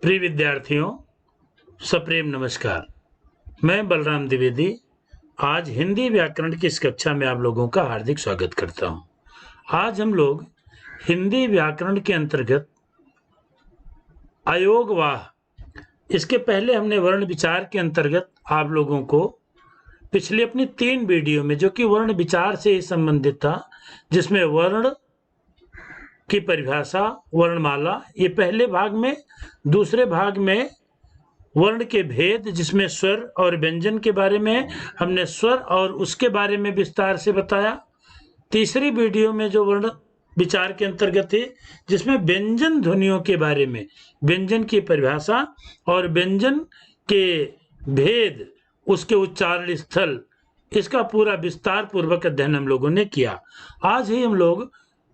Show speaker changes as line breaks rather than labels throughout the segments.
प्रिय विद्यार्थियों, सप्रेम नमस्कार। मैं बलराम द्विवेदी आज हिंदी व्याकरण की इस कक्षा में आप लोगों का हार्दिक स्वागत करता हूं। आज हम लोग हिंदी व्याकरण के अंतर्गत अयोगवाह, इसके पहले हमने वर्ण विचार के अंतर्गत आप लोगों को पिछले अपनी 3 वीडियो में, जो कि वर्ण विचार से ही संबंधित था, जिसमें वर्ण की परिभाषा, वर्णमाला, ये पहले भाग में, दूसरे भाग में वर्ण के भेद जिसमें स्वर और व्यंजन के बारे में हमने स्वर और उसके बारे में विस्तार से बताया। तीसरी वीडियो में जो वर्ण विचार के अंतर्गत है, जिसमें व्यंजन ध्वनियों के बारे में, व्यंजन की परिभाषा और व्यंजन के भेद, उसके उच्चारण स्थल, इसका पूरा विस्तार पूर्वक अध्ययन हम लोगों ने किया। आज ही हम लोग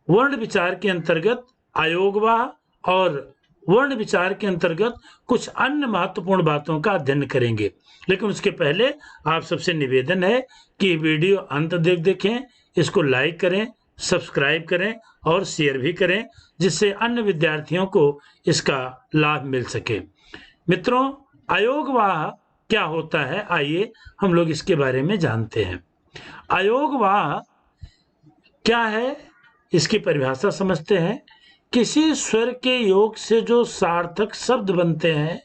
वर्ण विचार के अंतर्गत अयोगवाह और वर्ण विचार के अंतर्गत कुछ अन्य महत्वपूर्ण बातों का अध्ययन करेंगे। लेकिन उसके पहले आप सबसे निवेदन है कि वीडियो अंत तक देखें, इसको लाइक करें, सब्सक्राइब करें और शेयर भी करें, जिससे अन्य विद्यार्थियों को इसका लाभ मिल सके। मित्रों, अयोगवाह क्या होता है, आइए हम लोग इसके बारे में जानते हैं। अयोगवाह क्या है, इसकी परिभाषा समझते हैं। किसी स्वर के योग से जो सार्थक शब्द बनते हैं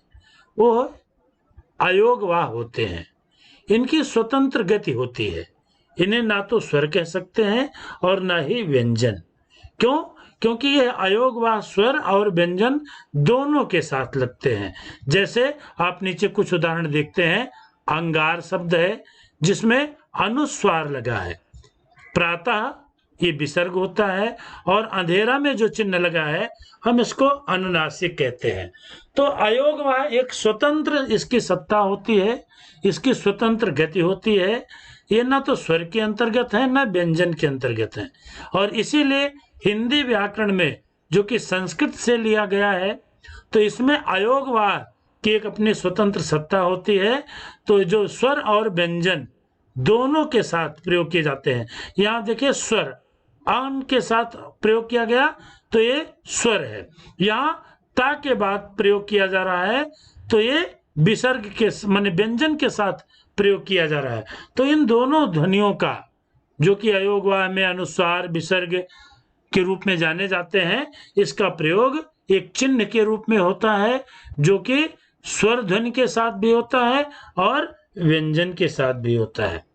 वो अयोगवाह होते हैं। इनकी स्वतंत्र गति होती है। इन्हें ना तो स्वर कह सकते हैं और ना ही व्यंजन। क्यों? क्योंकि यह अयोगवाह स्वर और व्यंजन दोनों के साथ लगते हैं। जैसे आप नीचे कुछ उदाहरण देखते हैं। अंगार शब्द है जिसमें अनुस्वार लगा है। प्रातः ये विसर्ग होता है और अंधेरा में जो चिन्ह लगा है हम इसको अनुनासिक कहते हैं। तो अयोगवाह एक स्वतंत्र इसकी सत्ता होती है, इसकी स्वतंत्र गति होती है। ये ना तो स्वर के अंतर्गत है ना व्यंजन के अंतर्गत है। और इसीलिए हिंदी व्याकरण में, जो कि संस्कृत से लिया गया है, तो इसमें अयोगवाह की एक अपनी स्वतंत्र सत्ता होती है। तो जो स्वर और व्यंजन दोनों के साथ प्रयोग किए जाते हैं। यहाँ देखिए, स्वर आन के साथ प्रयोग किया गया तो ये स्वर है। यहाँ ता के बाद प्रयोग किया जा रहा है तो ये विसर्ग के माने व्यंजन के साथ प्रयोग किया जा रहा है। तो इन दोनों ध्वनियों का, जो कि अयोगवाह में अनुस्वार विसर्ग के रूप में जाने जाते हैं, इसका प्रयोग एक चिन्ह के रूप में होता है, जो कि स्वर ध्वनि के साथ भी होता है और व्यंजन के साथ भी होता है।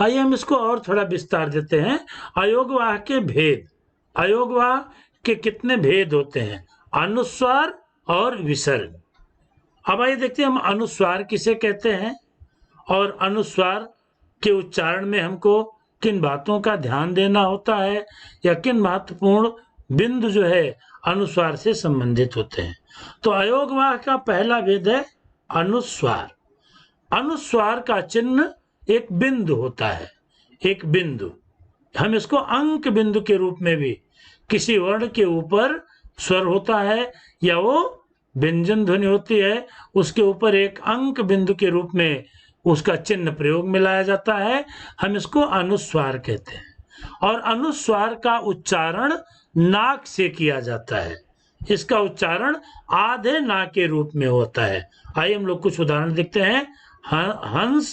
आइए हम इसको और थोड़ा विस्तार देते हैं। अयोगवाह के भेद। अयोगवाह के कितने भेद होते हैं? अनुस्वार और विसर्ग। अब आइए देखते हैं हम अनुस्वार किसे कहते हैं और अनुस्वार के उच्चारण में हमको किन बातों का ध्यान देना होता है, या किन महत्वपूर्ण बिंदु जो है अनुस्वार से संबंधित होते हैं। तो अयोगवाह का पहला भेद है अनुस्वार। अनुस्वार का चिन्ह एक बिंदु होता है, एक बिंदु। हम इसको अंक बिंदु के रूप में भी, किसी वर्ण के ऊपर स्वर होता है या वो व्यंजन ध्वनि होती है, उसके ऊपर एक अंक बिंदु के रूप में उसका चिन्ह प्रयोग में लाया जाता है, हम इसको अनुस्वार कहते हैं। और अनुस्वार का उच्चारण नाक से किया जाता है। इसका उच्चारण आधे ना के रूप में होता है। आइए हम लोग कुछ उदाहरण देखते हैं। हंस,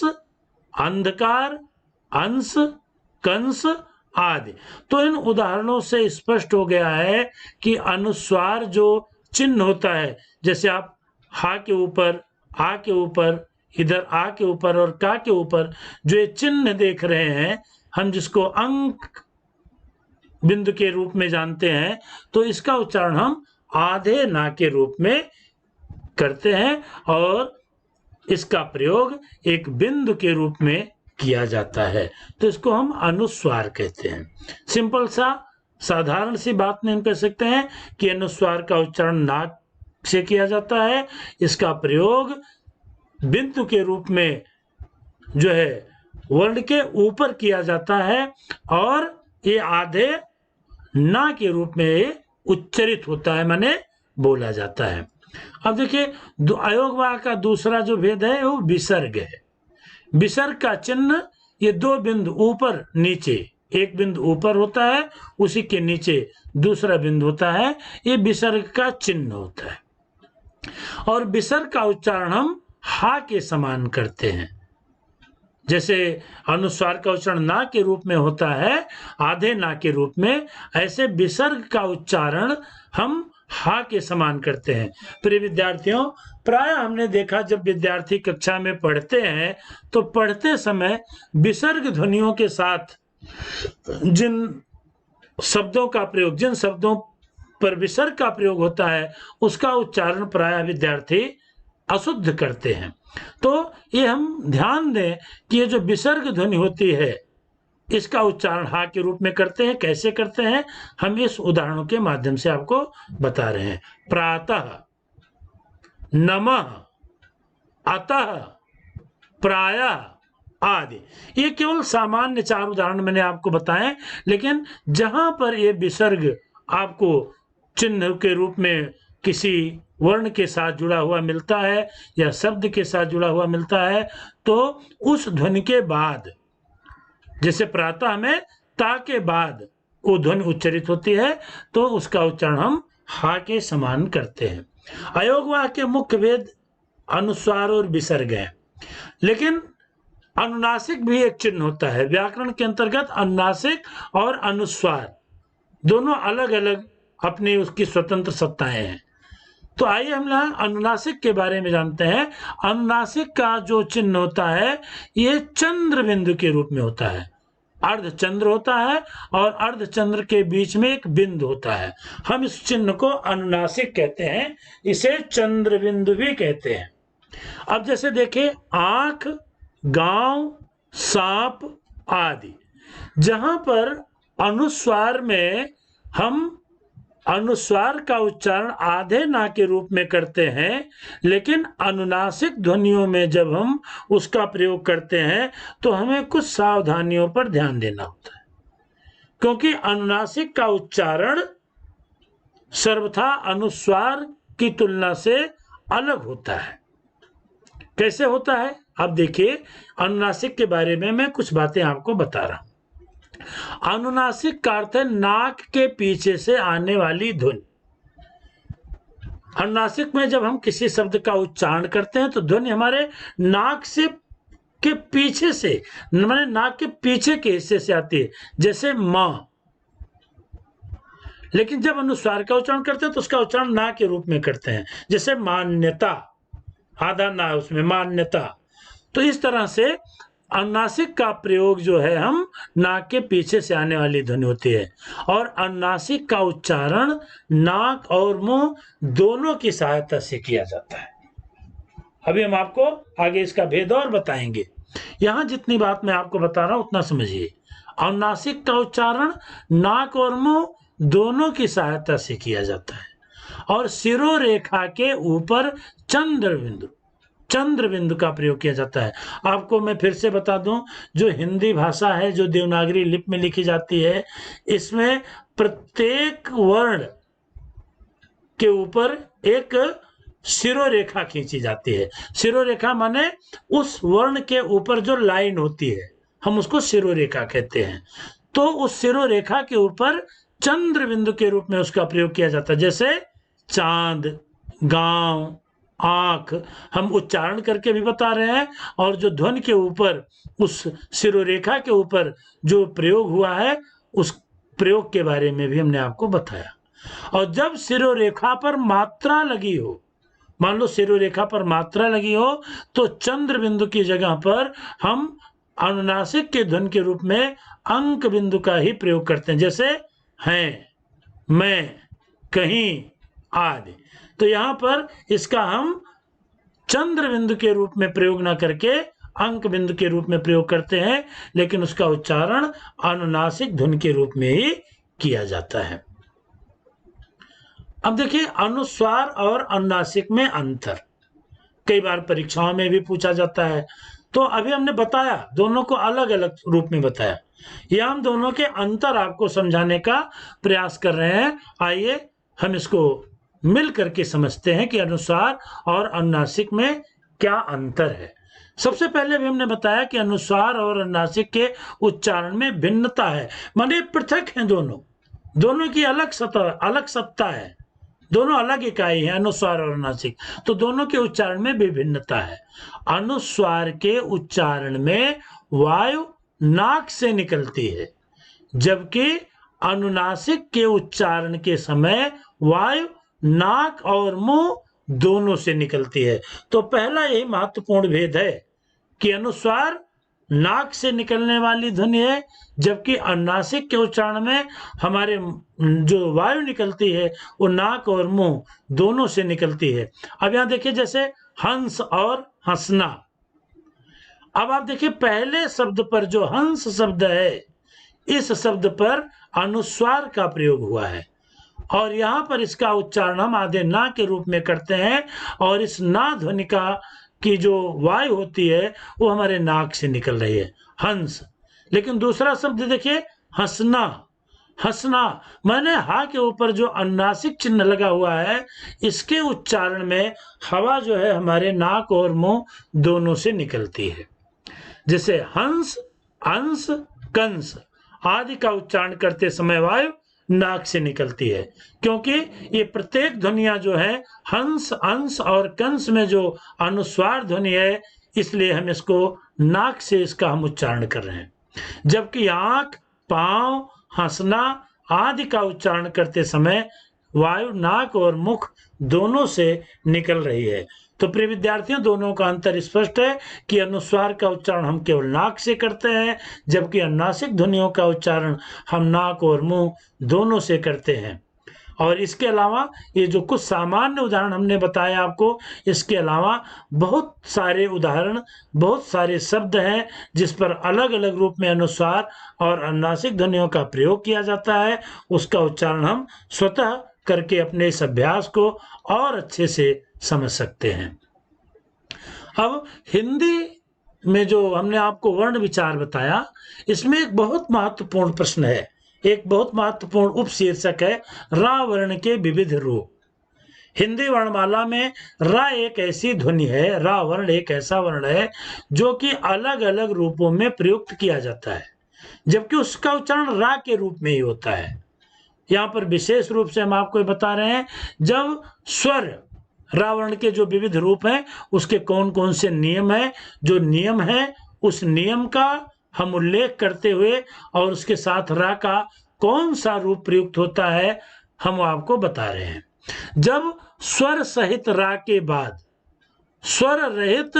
अंधकार, अंश, कंस आदि। तो इन उदाहरणों से स्पष्ट हो गया है कि अनुस्वार जो चिन्ह होता है, जैसे आप हा के ऊपर, आ के ऊपर, इधर आ के ऊपर और का के ऊपर जो ये चिन्ह देख रहे हैं, हम जिसको अंक बिंदु के रूप में जानते हैं, तो इसका उच्चारण हम आधे ना के रूप में करते हैं और इसका प्रयोग एक बिंदु के रूप में किया जाता है। तो इसको हम अनुस्वार कहते हैं। सिंपल सा साधारण सी बात नहीं हम कह सकते हैं कि अनुस्वार का उच्चारण नाक से किया जाता है। इसका प्रयोग बिंदु के रूप में जो है वर्ण के ऊपर किया जाता है और ये आधे ना के रूप में उच्चरित होता है, माने बोला जाता है। अब देखिए, अयोगवाह का दूसरा जो भेद है वो विसर्ग है। विसर्ग का चिन्ह ये 2 बिंदु ऊपर नीचे, एक बिंदु ऊपर होता है, उसी के नीचे दूसरा बिंदु होता है, ये विसर्ग का चिन्ह होता है। और विसर्ग का उच्चारण हम हा के समान करते हैं। जैसे अनुस्वार का उच्चारण ना के रूप में होता है, आधे ना के रूप में, ऐसे विसर्ग का उच्चारण हम हा के समान करते हैं। प्रिय विद्यार्थियों, प्राय हमने देखा जब विद्यार्थी कक्षा में पढ़ते हैं तो पढ़ते समय विसर्ग ध्वनियों के साथ जिन शब्दों का प्रयोग, जिन शब्दों पर विसर्ग का प्रयोग होता है, उसका उच्चारण प्राय विद्यार्थी अशुद्ध करते हैं। तो ये हम ध्यान दें कि ये जो विसर्ग ध्वनि होती है इसका उच्चारण हा के रूप में करते हैं। कैसे करते हैं, हम इस उदाहरणों के माध्यम से आपको बता रहे हैं। प्रातः, नमः, अतः, प्रायः आदि, ये केवल सामान्य 4 उदाहरण मैंने आपको बताए, लेकिन जहां पर ये विसर्ग आपको चिन्ह के रूप में किसी वर्ण के साथ जुड़ा हुआ मिलता है या शब्द के साथ जुड़ा हुआ मिलता है, तो उस ध्वनि के बाद, जैसे प्रातः में ता के बाद वो ध्वनि उच्चरित होती है, तो उसका उच्चारण हम हा के समान करते हैं। अयोगवाह के मुख्य भेद अनुस्वार और विसर्ग है, लेकिन अनुनासिक भी एक चिन्ह होता है। व्याकरण के अंतर्गत अनुनासिक और अनुस्वार दोनों अलग अलग अपनी उसकी स्वतंत्र सत्ताएं हैं। तो आइए हम अनुनासिक के बारे में जानते हैं। अनुनासिक का जो चिन्ह होता है ये चंद्र बिंदु के रूप में होता है। अर्धचंद्र होता है और अर्धचंद्र के बीच में एक बिंदु होता है। हम इस चिन्ह को अनुनासिक कहते हैं, इसे चंद्र बिंदु भी कहते हैं। अब जैसे देखिए, आंख, गांव, सांप आदि, जहां पर अनुस्वार में हम अनुस्वार का उच्चारण आधे ना के रूप में करते हैं, लेकिन अनुनासिक ध्वनियों में जब हम उसका प्रयोग करते हैं तो हमें कुछ सावधानियों पर ध्यान देना होता है, क्योंकि अनुनासिक का उच्चारण सर्वथा अनुस्वार की तुलना से अलग होता है। कैसे होता है, अब देखिए, अनुनासिक के बारे में मैं कुछ बातें आपको बता रहा हूं। अनुनासिक का अर्थ है नाक के पीछे से आने वाली ध्वनि। अनुनासिक में जब हम किसी शब्द का उच्चारण करते हैं तो ध्वनि हमारे नाक से के पीछे से, माने नाक के पीछे के हिस्से से आती है, जैसे मां। लेकिन जब अनुस्वार का उच्चारण करते हैं तो उसका उच्चारण ना के रूप में करते हैं, जैसे मान्यता, आधा ना उसमें मान्यता। तो इस तरह से अनुनासिक का प्रयोग जो है हम नाक के पीछे से आने वाली ध्वनि होती है, और अनुनासिक का उच्चारण नाक और मुंह दोनों की सहायता से किया जाता है। अभी हम आपको आगे इसका भेद और बताएंगे। यहां जितनी बात मैं आपको बता रहा हूं उतना समझिए। अनुनासिक का उच्चारण नाक और मुंह दोनों की सहायता से किया जाता है, और शिरोरेखा के ऊपर चंद्र बिंदु का प्रयोग किया जाता है। आपको मैं फिर से बता दूं, जो हिंदी भाषा है, जो देवनागरी लिपि में लिखी जाती है, इसमें प्रत्येक वर्ण के ऊपर एक शिरोरेखा खींची जाती है। शिरोरेखा माने उस वर्ण के ऊपर जो लाइन होती है, हम उसको शिरोरेखा कहते हैं। तो उस शिरोरेखा के ऊपर चंद्र बिंदु के रूप में उसका प्रयोग किया जाता है, जैसे चांद, गांव, आंख, हम उच्चारण करके भी बता रहे हैं, और जो ध्वनि के ऊपर, उस शिरोरेखा के ऊपर जो प्रयोग हुआ है, उस प्रयोग के बारे में भी हमने आपको बताया। और जब शिरोरेखा पर मात्रा लगी हो, मान लो शिरोरेखा पर मात्रा लगी हो, तो चंद्र बिंदु की जगह पर हम अनुनासिक के ध्वनि के रूप में अंक बिंदु का ही प्रयोग करते हैं, जैसे हैं, मैं, कहीं आदि। तो यहां पर इसका हम चंद्र बिंदु के रूप में प्रयोग ना करके अंक बिंदु के रूप में प्रयोग करते हैं, लेकिन उसका उच्चारण अनुनासिक ध्वनि के रूप में ही किया जाता है। अब देखिए, अनुस्वार और अनुनासिक में अंतर कई बार परीक्षाओं में भी पूछा जाता है। तो अभी हमने बताया, दोनों को अलग अलग रूप में बताया, यह हम दोनों के अंतर आपको समझाने का प्रयास कर रहे हैं। आइए हम इसको मिल करके समझते हैं कि अनुस्वार और अनुनासिक में क्या अंतर है। सबसे पहले भी हमने बताया कि अनुस्वार और अनुनासिक के उच्चारण में भिन्नता है, माने पृथक हैं, दोनों की अलग सत्ता है। दोनों अलग इकाई है, अनुस्वार और अनुनासिक, तो दोनों के उच्चारण में विभिन्नता है। अनुस्वार के उच्चारण में वायु नाक से निकलती है, जबकि अनुनासिक के उच्चारण के समय वायु नाक और मुंह दोनों से निकलती है। तो पहला यही महत्वपूर्ण भेद है कि अनुस्वार नाक से निकलने वाली ध्वनि है, जबकि अनुनासिक के उच्चारण में हमारे जो वायु निकलती है वो नाक और मुंह दोनों से निकलती है। अब यहां देखिए, जैसे हंस और हंसना। अब आप देखिए, पहले शब्द पर जो हंस शब्द है, इस शब्द पर अनुस्वार का प्रयोग हुआ है और यहां पर इसका उच्चारण हम आधे ना के रूप में करते हैं और इस ना ध्वनि का की जो वायु होती है वो हमारे नाक से निकल रही है, हंस। लेकिन दूसरा शब्द देखिए, हंसना। हंसना माने हा के ऊपर जो अनुनासिक चिन्ह लगा हुआ है, इसके उच्चारण में हवा जो है हमारे नाक और मुंह दोनों से निकलती है। जैसे हंस, अंश, कंस आदि का उच्चारण करते समय वायु नाक से निकलती है, क्योंकि ये प्रत्येक ध्वनियां जो है हंस, अंश और कंस में जो अनुस्वार ध्वनि है, इसलिए हम इसको नाक से इसका हम उच्चारण कर रहे हैं। जबकि आंख, पांव, हंसना आदि का उच्चारण करते समय वायु नाक और मुख दोनों से निकल रही है। तो प्रिय विद्यार्थियों, दोनों का अंतर स्पष्ट है कि अनुस्वार का उच्चारण हम केवल नाक से करते हैं, जबकि अनुनासिक ध्वनियों का उच्चारण हम नाक और मुंह दोनों से करते हैं। और इसके अलावा ये जो कुछ सामान्य उदाहरण हमने बताया आपको, इसके अलावा बहुत सारे उदाहरण, बहुत सारे शब्द हैं जिस पर अलग अलग रूप में अनुस्वार और अनुनासिक ध्वनियों का प्रयोग किया जाता है। उसका उच्चारण हम स्वतः करके अपने इस अभ्यास को और अच्छे से समझ सकते हैं। अब हिंदी में जो हमने आपको वर्ण विचार बताया, इसमें एक बहुत महत्वपूर्ण प्रश्न है, एक बहुत महत्वपूर्ण उपशीर्षक है, रा वर्ण के विविध रूप। हिंदी वर्णमाला में रा एक ऐसी ध्वनि है, रा वर्ण एक ऐसा वर्ण है जो कि अलग अलग रूपों में प्रयुक्त किया जाता है, जबकि उसका उच्चारण रा के रूप में ही होता है। यहाँ पर विशेष रूप से हम आपको बता रहे हैं, जब स्वर रा वर्ण के जो विविध रूप हैं उसके कौन कौन से नियम हैं, जो नियम है उस नियम का हम उल्लेख करते हुए और उसके साथ रा का कौन सा रूप प्रयुक्त होता है हम आपको बता रहे हैं। जब स्वर सहित रा के बाद स्वर रहित,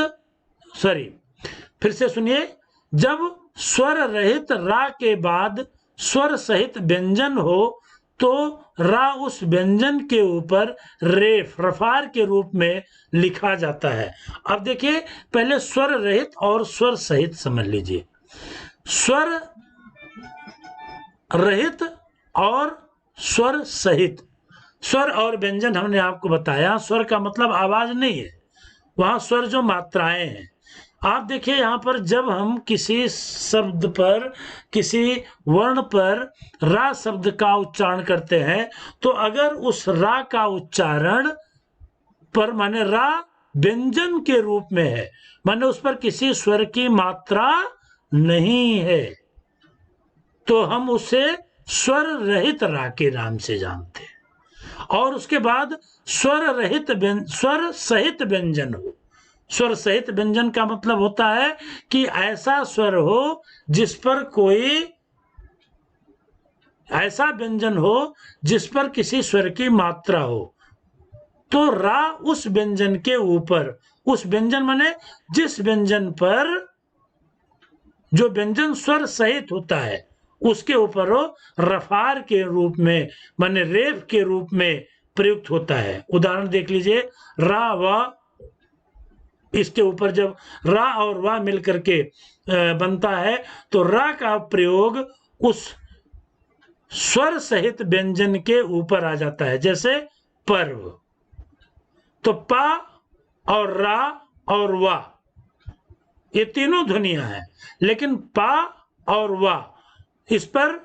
फिर से सुनिए, जब स्वर रहित रा के बाद स्वर सहित व्यंजन हो तो रा उस व्यंजन के ऊपर रेफ, रफार के रूप में लिखा जाता है। अब देखिए, पहले स्वर रहित और स्वर सहित समझ लीजिए। स्वर रहित और स्वर सहित, स्वर और व्यंजन हमने आपको बताया। स्वर का मतलब आवाज नहीं है, वहां स्वर जो मात्राएं हैं। आप देखिए, यहाँ पर जब हम किसी शब्द पर, किसी वर्ण पर रा शब्द का उच्चारण करते हैं, तो अगर उस रा का उच्चारण पर माने रा व्यंजन के रूप में है, माने उस पर किसी स्वर की मात्रा नहीं है, तो हम उसे स्वर रहित रा के नाम से जानते हैं। और उसके बाद स्वर सहित व्यंजन हो। स्वर सहित व्यंजन का मतलब होता है कि ऐसा स्वर हो जिस पर कोई ऐसा व्यंजन हो जिस पर किसी स्वर की मात्रा हो, तो रा उस व्यंजन के ऊपर, उस व्यंजन माने जिस व्यंजन पर जो व्यंजन स्वर सहित होता है उसके ऊपर वो रफार के रूप में माने रेफ के रूप में प्रयुक्त होता है। उदाहरण देख लीजिए, रा व, इसके ऊपर जब रा और वा मिलकर के बनता है तो रा का प्रयोग उस स्वर सहित व्यंजन के ऊपर आ जाता है। जैसे पर्व, तो पा और रा और वा ये तीनों ध्वनियां हैं, लेकिन पा और वा इस पर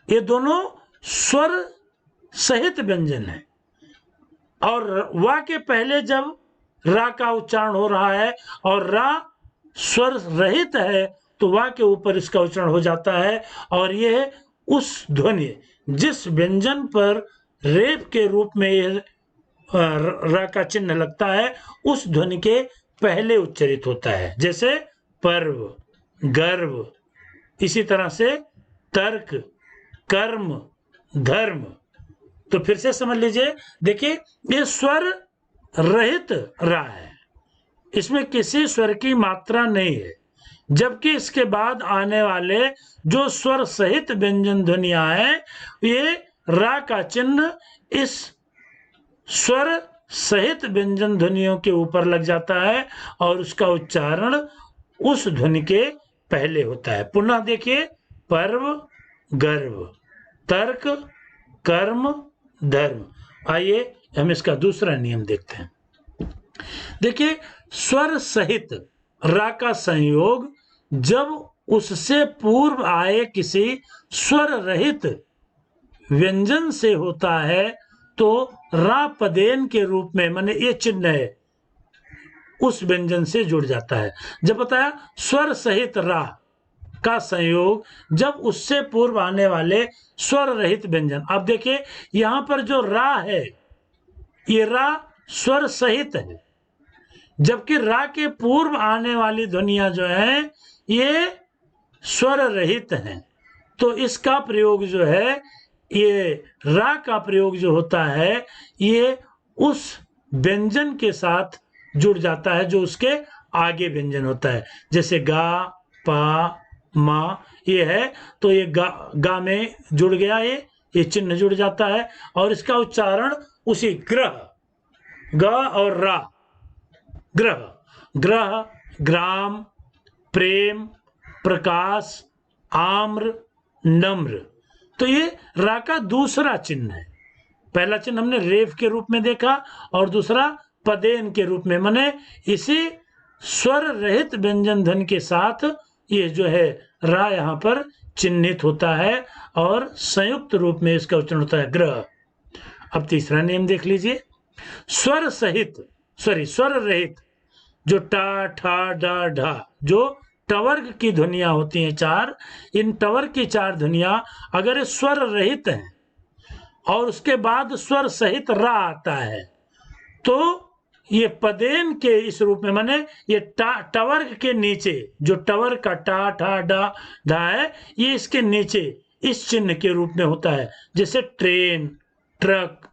ये दोनों स्वर सहित व्यंजन है, और वा के पहले जब रा का उच्चारण हो रहा है और रा स्वर रहित है तो वा के ऊपर इसका उच्चारण हो जाता है। और यह उस ध्वनि, जिस व्यंजन पर रेप के रूप में ये र का चिन्ह लगता है उस ध्वनि के पहले उच्चरित होता है, जैसे पर्व, गर्व, इसी तरह से तर्क, कर्म, धर्म। तो फिर से समझ लीजिए, देखिए ये स्वर रहित रा है, इसमें किसी स्वर की मात्रा नहीं है, जबकि इसके बाद आने वाले जो स्वर सहित व्यंजन ध्वनियां हैं ये रा का चिन्ह इस स्वर सहित व्यंजन ध्वनियों के ऊपर लग जाता है और उसका उच्चारण उस ध्वनि के पहले होता है। पुनः देखिए, पर्व, गर्व, तर्क, कर्म, धर्म। आइए हम इसका दूसरा नियम देखते हैं। देखिए, स्वर सहित रा का संयोग जब उससे पूर्व आए किसी स्वर रहित व्यंजन से होता है तो रा पदेन के रूप में, माने ये चिन्ह है, उस व्यंजन से जुड़ जाता है। जब बताया स्वर सहित रा का संयोग जब उससे पूर्व आने वाले स्वर रहित व्यंजन। अब देखिए यहां पर जो रा है ये रा स्वर सहित है, जबकि रा के पूर्व आने वाली ध्वनियां जो हैं ये स्वर रहित हैं। तो इसका प्रयोग जो है, ये रा का प्रयोग जो होता है ये उस व्यंजन के साथ जुड़ जाता है जो उसके आगे व्यंजन होता है, जैसे गा, पा, मा ये है, तो ये गा में जुड़ गया, ये चिन्ह जुड़ जाता है और इसका उच्चारण उसी ग्रह, ग और रा, ग्रह, ग्रह, ग्राम, प्रेम, प्रकाश, आम्र, नम्र। तो ये रा का दूसरा चिन्ह है। पहला चिन्ह हमने रेफ के रूप में देखा और दूसरा पदेन के रूप में, माने इसी स्वर रहित व्यंजन ध्वनि के साथ ये जो है रा यहाँ पर चिन्हित होता है और संयुक्त रूप में इसका उच्चारण होता है ग्रह। अब तीसरा नियम देख लीजिए, स्वर रहित जो टा, ठा, डा, ढा, जो टवर्ग की ध्वनियां होती हैं चार, इन टवर्ग की चार ध्वनियां अगर स्वर रहित हैं और उसके बाद स्वर सहित रा आता है तो ये पदेन के इस रूप में, माने ये टवर्ग के नीचे जो टवर्ग का टा, ठा, डा, ढा है ये इसके नीचे इस चिन्ह के रूप में होता है, जैसे ट्रेन, ट्रक,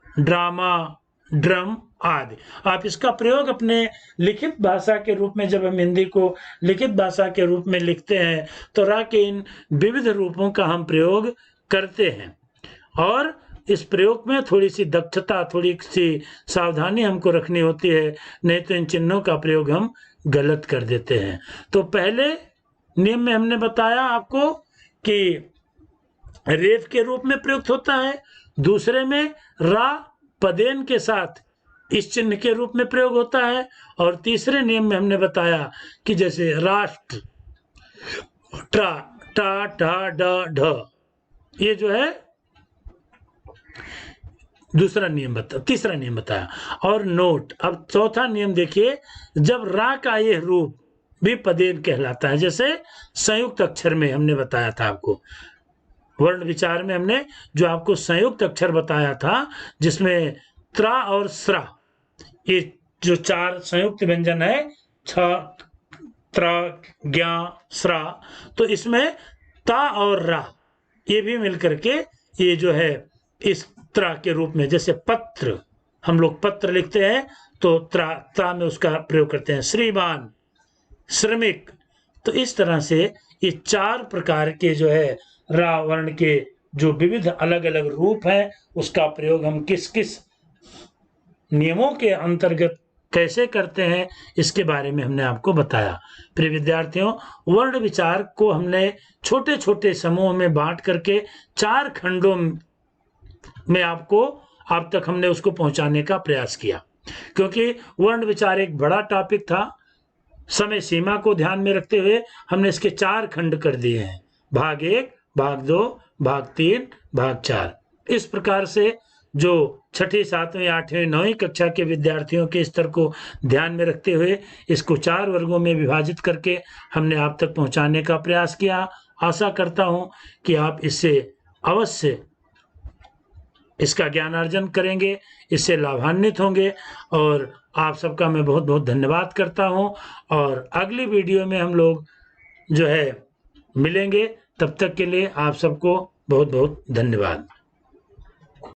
ड्रामा, ड्रम आदि। आप इसका प्रयोग अपने लिखित भाषा के रूप में, जब हम हिंदी को लिखित भाषा के रूप में लिखते हैं तो रा के इन विविध रूपों का हम प्रयोग करते हैं और इस प्रयोग में थोड़ी सी दक्षता, थोड़ी सी सावधानी हमको रखनी होती है, नहीं तो इन चिन्हों का प्रयोग हम गलत कर देते हैं। तो पहले नियम में हमने बताया आपको कि रेफ के रूप में प्रयुक्त होता है, दूसरे में रा पदेन के साथ इस चिन्ह के रूप में प्रयोग होता है और तीसरे नियम में हमने बताया कि जैसे राष्ट्र, ट्रा, टा, ठा, ड, ढ, ये जो है तीसरा नियम बताया। और नोट, अब चौथा नियम देखिए, जब रा का यह रूप भी पदेन कहलाता है, जैसे संयुक्त अक्षर में हमने बताया था आपको, वर्ण विचार में हमने जो आपको संयुक्त अक्षर बताया था जिसमें त्रा और स्रा, ये जो चार संयुक्त व्यंजन है, छ, त्रा, ज्ञा, स्रा, तो इसमें ता और रा ये भी मिलकर के ये जो है इस त्रा के रूप में, जैसे पत्र, हम लोग पत्र लिखते हैं तो त्रा में उसका प्रयोग करते हैं, श्रीमान, श्रमिक। तो इस तरह से ये चार प्रकार के जो है रा वर्ण के जो विविध अलग अलग रूप हैं उसका प्रयोग हम किस किस नियमों के अंतर्गत कैसे करते हैं इसके बारे में हमने आपको बताया। प्रिय विद्यार्थियों, वर्ण विचार को हमने छोटे छोटे समूह में बांट करके चार खंडों में आप तक हमने उसको पहुंचाने का प्रयास किया, क्योंकि वर्ण विचार एक बड़ा टॉपिक था। समय सीमा को ध्यान में रखते हुए हमने इसके चार खंड कर दिए हैं, भाग 1, भाग 2, भाग 3, भाग 4। इस प्रकार से जो छठी, 7वीं, 8वीं, 9वीं कक्षा के विद्यार्थियों के स्तर को ध्यान में रखते हुए इसको 4 वर्गों में विभाजित करके हमने आप तक पहुंचाने का प्रयास किया। आशा करता हूं कि आप इससे अवश्य इसका ज्ञान अर्जन करेंगे, इससे लाभान्वित होंगे। और आप सबका मैं बहुत बहुत धन्यवाद करता हूं। और अगली वीडियो में हम लोग जो है मिलेंगे। तब तक के लिए आप सबको बहुत बहुत धन्यवाद।